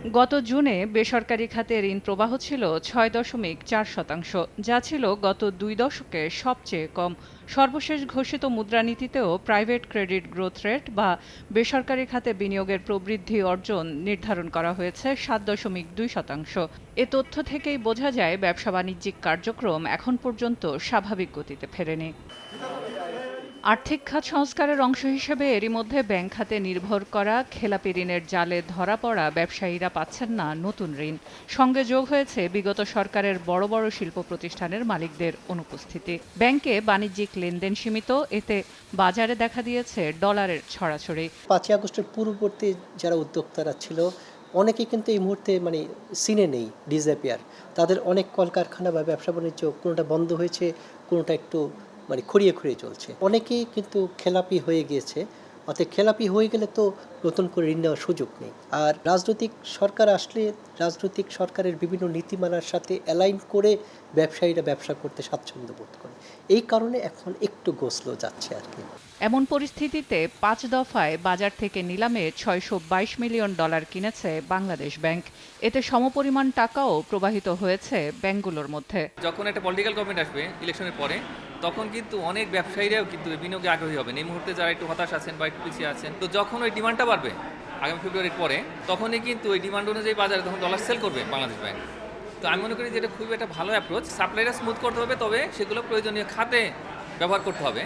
গত জুনে বেসরকারি খাতে ঋণ প্রবাহ ছিল ৬.৪%, যা ছিল গত ২ দশকে সবচেয়ে কম। সর্বশেষ ঘোষিত মুদ্রানীতিতেও প্রাইভেট ক্রেডিট গ্রোথ রেট বা বেসরকারি খাতে বিনিয়োগের প্রবৃদ্ধি অর্জন নির্ধারণ করা হয়েছে ৭.২%। এ তথ্য থেকেই বোঝা যায় ব্যবসা বাণিজ্যিক কার্যক্রম এখন পর্যন্ত স্বাভাবিক গতিতে ফেরেনি। আর্থিক খাত সংস্কারের অংশ হিসেবে এরই মধ্যে ব্যাংক খাতে নির্ভর করা খেলাপি ঋণের জালে ধরা পড়া ব্যবসায়ীরা পাচ্ছেন না নতুন ঋণ। সঙ্গে যোগ হয়েছে বিগত সরকারের বড় বড় শিল্প প্রতিষ্ঠানের মালিকদের অনুপস্থিতি। ব্যাংকে বাণিজ্যিক লেনদেন সীমিত, এতে বাজারে দেখা দিয়েছে ডলারের ছড়াছড়ি। ৫ই আগস্টের পূর্ববর্তী যারা উদ্যোক্তারা ছিল অনেকেই কিন্তু এই মুহূর্তে সিনে নেই, ডিসঅ্যাপিয়ার। তাদের অনেক কলকারখানা বা ব্যবসা বাণিজ্য কোনোটা বন্ধ হয়েছে, কোনোটা একটু খুঁড়িয়ে খুঁড়িয়ে চলছে। অনেকেই কিন্তু খেলাপি হয়ে গিয়েছে। অর্থাৎ খেলাপি হয়ে গেলে তো নতুন করে ঋণ নেওয়ার সুযোগ নেই। আর রাজনৈতিক সরকার আসলে রাজনৈতিক সরকারের বিভিন্ন নীতিমালার সাথে অ্যালাইন করে ব্যবসায়ীরা ব্যবসা করতে স্বাচ্ছন্দ্য বোধ করে। এই কারণে এখন একটু গোছলো যাচ্ছে আর কি। এমন পরিস্থিতিতে ৫ দফায় বাজার থেকে নিলামে $৬২২ মিলিয়ন কিনেছে বাংলাদেশ ব্যাংক। এতে সমপরিমাণ টাকাও প্রবাহিত হয়েছে ব্যাংকগুলোর মধ্যে। যখন একটা পলিটিক্যাল গভর্নমেন্ট আসবে ইলেকশনের পরে, তখন কিন্তু অনেক ব্যবসায়ীরাও কিন্তু বিনিয়োগে আগ্রহী হবেন। এই মুহূর্তে যারা একটু হতাশ আছেন বা একটু পিছিয়ে আছেন, তো যখন ওই ডিমান্ডটা বাড়বে আগামী ফেব্রুয়ারির পরে, তখনই কিন্তু ওই ডিমান্ড অনুযায়ী বাজারে তখন ডলার সেল করবে বাংলাদেশ ব্যাংক। তো আমি মনে করি যে এটা খুবই একটা ভালো অ্যাপ্রোচ। সাপ্লাইটা স্মুথ করতে হবে, তবে সেগুলো প্রয়োজনীয় খাতে ব্যবহার করতে হবে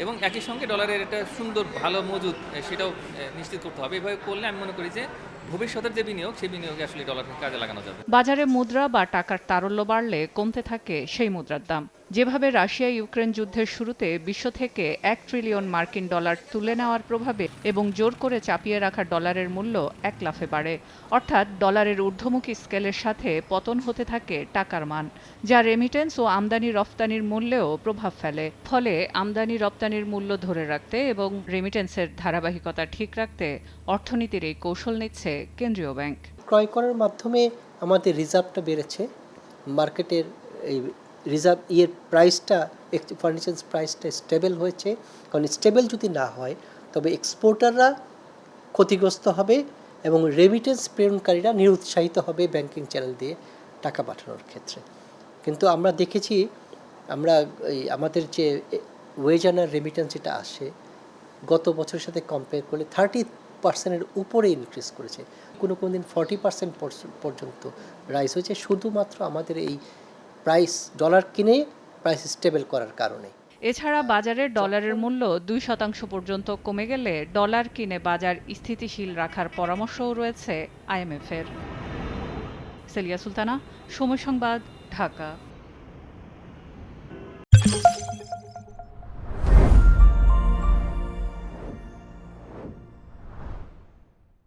এবং একই সঙ্গে ডলারের একটা সুন্দর ভালো মজুদ সেটাও নিশ্চিত করতে হবে। এভাবে করলে আমি মনে করি যে ভবিষ্যতের যে বিনিয়োগ, সেই বিনিয়োগে আসলে ডলারকে কাজে লাগানো যাবে। বাজারে মুদ্রা বা টাকার তারল্য বাড়লে কমতে থাকে সেই মুদ্রার দাম। যেভাবে রাশিয়া ইউক্রেন যুদ্ধের শুরুতে বিশ্ব থেকে $১ ট্রিলিয়ন মার্কিন ডলার তুলে নেওয়ার প্রভাবে এবং জোর করে চাপিয়ে রাখা ডলারের মূল্য এক লাফে বাড়ে। অর্থাৎ ডলারের ঊর্ধ্বমুখী স্কেলের সাথে পতন হতে থাকে টাকার মান, যা রেমিটেন্স ও আমদানি রপ্তানির মূল্যেও প্রভাব ফেলে। ফলে আমদানি রপ্তানির মূল্য ধরে রাখতে এবং রেমিটেন্সের ধারাবাহিকতা ঠিক রাখতে অর্থনীতির এই কৌশল নিচ্ছে কেন্দ্রীয় ব্যাংক। ক্রয় করার মাধ্যমে আমাদের রিজার্ভটা বেড়েছে, মার্কেটের এই রিজার্ভ প্রাইসটা, ফরেন এক্সচেঞ্জ প্রাইসটা স্টেবল হয়েছে। কারণ স্টেবল যদি না হয় তবে এক্সপোর্টাররা ক্ষতিগ্রস্ত হবে এবং রেমিটেন্স প্রেরণকারীরা নিরুৎসাহিত হবে ব্যাংকিং চ্যানেল দিয়ে টাকা পাঠানোর ক্ষেত্রে। কিন্তু আমরা দেখেছি, আমাদের যে ওয়েজ আনার রেমিটেন্স যেটা আসে গত বছরের সাথে কম্পেয়ার করলে 30% উপরে ইনক্রিজ করেছে। কোনো দিন 40% পর্যন্ত রাইজ হয়েছে, শুধুমাত্র আমাদের এই প্রাইস ডলার কিনে প্রাইস স্টেবল করার কারণে। এছাড়া বাজারে ডলারের মূল্য 2% পর্যন্ত কমে গেলে ডলার কিনে বাজার স্থিতিশীল রাখার পরামর্শও রয়েছে আইএমএফের। সেলিয়া সুলতানা, সময় সংবাদ, ঢাকা।